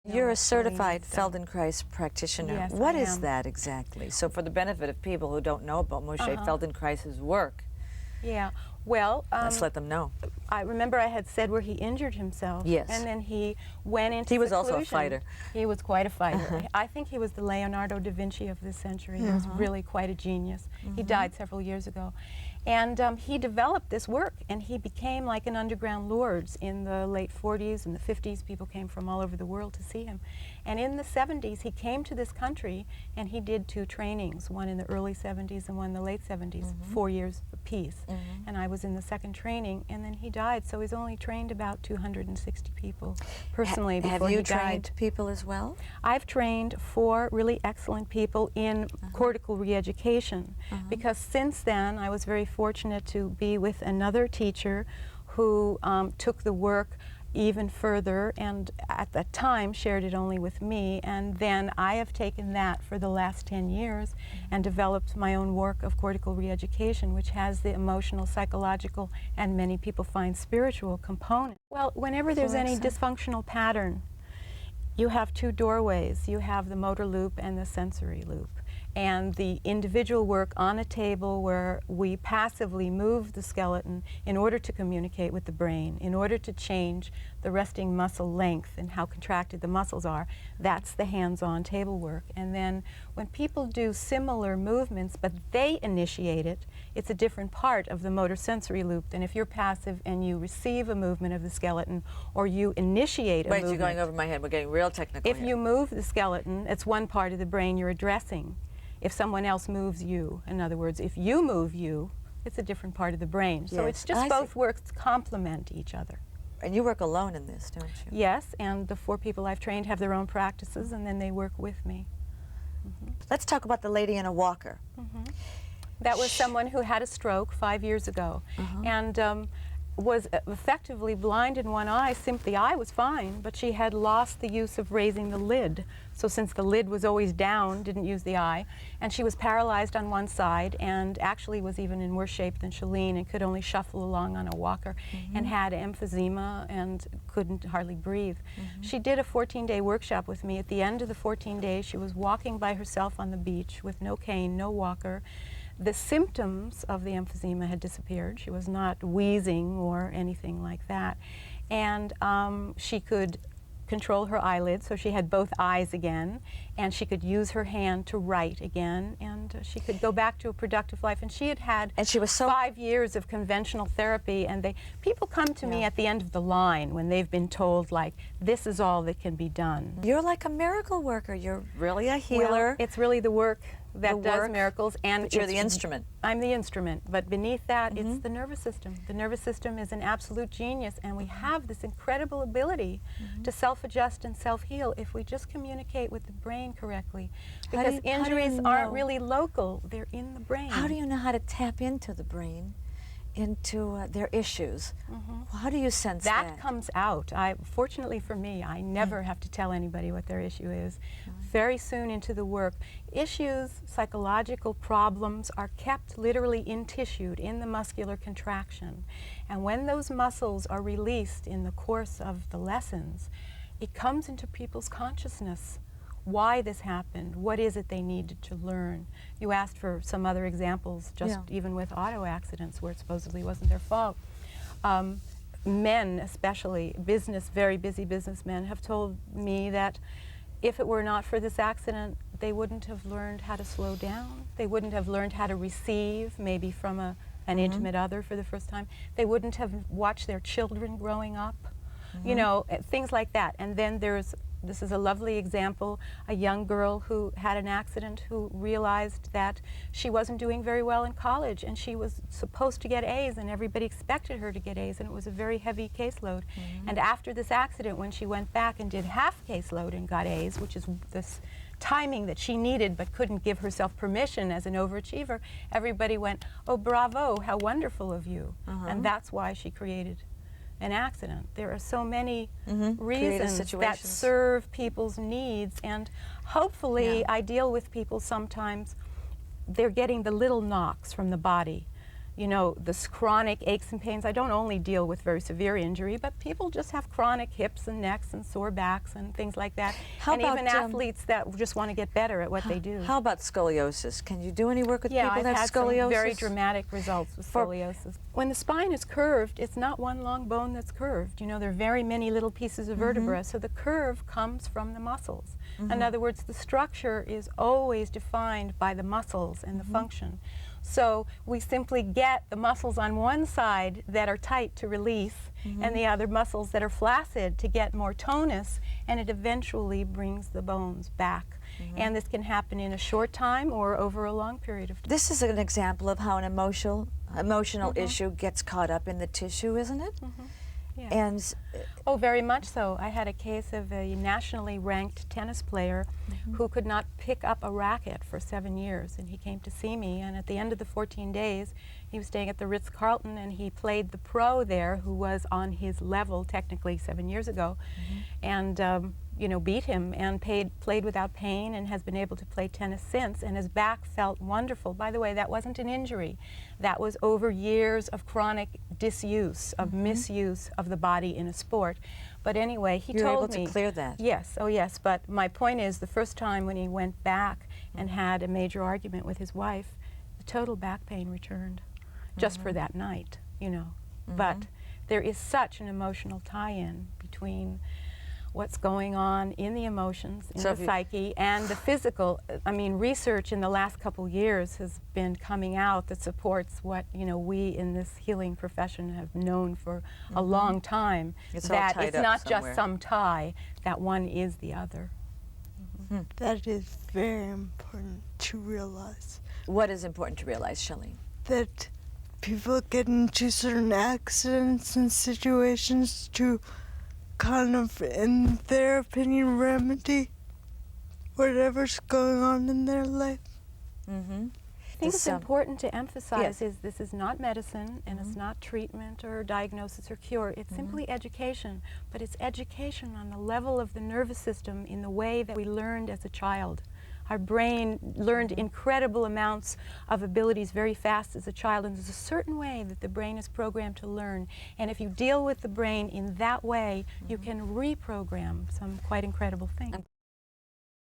You're a certified Feldenkrais practitioner. Yes, What I is am. that exactly? So for the benefit of people who don't know about Moshe Feldenkrais's work, Yeah, well, let's let them know. I remember I had said where he injured himself. Yes. And then he went into He was seclusion. also a fighter. He was quite a fighter. I think he was the Leonardo da Vinci of this century. He was really quite a genius. He died several years ago. And he developed this work, and he became like an underground Lourdes in the late 40s and the 50s. People came from all over the world to see him. And in the 70s, he came to this country, and he did 2 trainings, one in the early 70s and one in the late 70s, 4 years apiece. And I was in the second training, and then he died. So he's only trained about 260 people personally before he died. Have you trained people as well? I've trained 4 really excellent people in cortical reeducation, because since then I was very fortunate to be with another teacher who took the work even further, and at that time shared it only with me, and then I have taken that for the last 10 years and developed my own work of cortical reeducation, which has the emotional, psychological, and many people find spiritual component. Well, whenever there's any dysfunctional pattern, you have 2 doorways. You have the motor loop and the sensory loop. And the individual work on a table where we passively move the skeleton in order to communicate with the brain, in order to change the resting muscle length and how contracted the muscles are, that's the hands-on table work. And then when people do similar movements, but they initiate it, it's a different part of the motor sensory loop than if you're passive and you receive a movement of the skeleton or you initiate a movement. Wait, you're going over my head. We're getting real technical If here. you move the skeleton, it's one part of the brain you're addressing. If someone else moves you, in other words, if you move you, it's a different part of the brain. So it's just both works complement each other. And you work alone in this, don't you? Yes, and the 4 people I've trained have their own practices, and then they work with me. Let's talk about the lady in a walker. That was someone who had a stroke 5 years ago, and was effectively blind in one eye. The eye was fine, but she had lost the use of raising the lid. So since the lid was always down, didn't use the eye, and she was paralyzed on one side and actually was even in worse shape than Shalene and could only shuffle along on a walker and had emphysema and couldn't hardly breathe. She did a 14-day workshop with me. At the end of the 14 days, she was walking by herself on the beach with no cane, no walker. The symptoms of the emphysema had disappeared. She was not wheezing or anything like that. And she could control her eyelids, so she had both eyes again, and she could use her hand to write again, and she could go back to a productive life. And she had And she was so 5 years of conventional therapy, and people come to me at the end of the line when they've been told, like, this is all that can be done. You're like a miracle worker. You're really a healer. Well, it's really the work that does miracles, and But you're the instrument. I'm the instrument, but beneath that, it's the nervous system. The nervous system is an absolute genius, and we have this incredible ability to self-adjust and self-heal if we just communicate with the brain correctly. Because injuries aren't really local, they're in the brain. How do you know how to tap into the brain, into their issues? How do you sense that? That comes out. Fortunately for me, I never have to tell anybody what their issue is. Very soon into the work, issues, psychological problems are kept literally in tissue, in the muscular contraction. And when those muscles are released in the course of the lessons, it comes into people's consciousness. Why this happened, what is it they needed to learn. You asked for some other examples, just even with auto accidents where it supposedly wasn't their fault. Men especially, very busy businessmen, have told me that if it were not for this accident, they wouldn't have learned how to slow down. They wouldn't have learned how to receive, maybe from an intimate other for the first time. They wouldn't have watched their children growing up. You know, things like that. And then this is a lovely example, a young girl who had an accident who realized that she wasn't doing very well in college, and she was supposed to get A's, and everybody expected her to get A's, and it was a very heavy caseload. And after this accident, when she went back and did half caseload and got A's, which is this timing that she needed but couldn't give herself permission as an overachiever, everybody went, oh, bravo, how wonderful of you. And that's why she created an accident. There are so many reasons that serve people's needs, and hopefully I deal with people sometimes, they're getting the little knocks from the body. you know, this chronic aches and pains. I don't only deal with very severe injury, but people just have chronic hips and necks and sore backs and things like that. And even athletes that just want to get better at what they do. How about scoliosis? Can you do any work with people that have had scoliosis? Some very dramatic results with scoliosis. When the spine is curved, it's not one long bone that's curved. You know, there are very many little pieces of vertebra, so the curve comes from the muscles. In other words, the structure is always defined by the muscles and the function. So we simply get the muscles on one side that are tight to release and the other muscles that are flaccid to get more tonus, and it eventually brings the bones back. And this can happen in a short time or over a long period of time. This is an example of how an emotional issue gets caught up in the tissue, isn't it? Yeah. And oh, very much so. I had a case of a nationally ranked tennis player who could not pick up a racket for 7 years, and he came to see me, and at the end of the 14 days he was staying at the Ritz-Carlton, and he played the pro there who was on his level technically 7 years ago, and you know, beat him and played without pain and has been able to play tennis since, and his back felt wonderful. By the way, that wasn't an injury. That was over years of chronic disuse, of misuse of the body in a sport. But anyway, he You're told able me— to clear that. Yes, oh yes, but my point is the first time when he went back and had a major argument with his wife, the total back pain returned just for that night, you know. But there is such an emotional tie-in between what's going on in the emotions, in the psyche, and the physical. I mean, research in the last couple years has been coming out that supports what, you know, we in this healing profession have known for a long time, that it's not just some tie, that one is the other. That is very important to realize. What is important to realize, Shelley? That people get into certain accidents and situations to kind of, in their opinion, remedy whatever's going on in their life. I think it's important to emphasize is this is not medicine, and it's not treatment or diagnosis or cure. It's simply education, but it's education on the level of the nervous system in the way that we learned as a child. Our brain learned incredible amounts of abilities very fast as a child, and there's a certain way that the brain is programmed to learn. And if you deal with the brain in that way, you can reprogram some quite incredible things.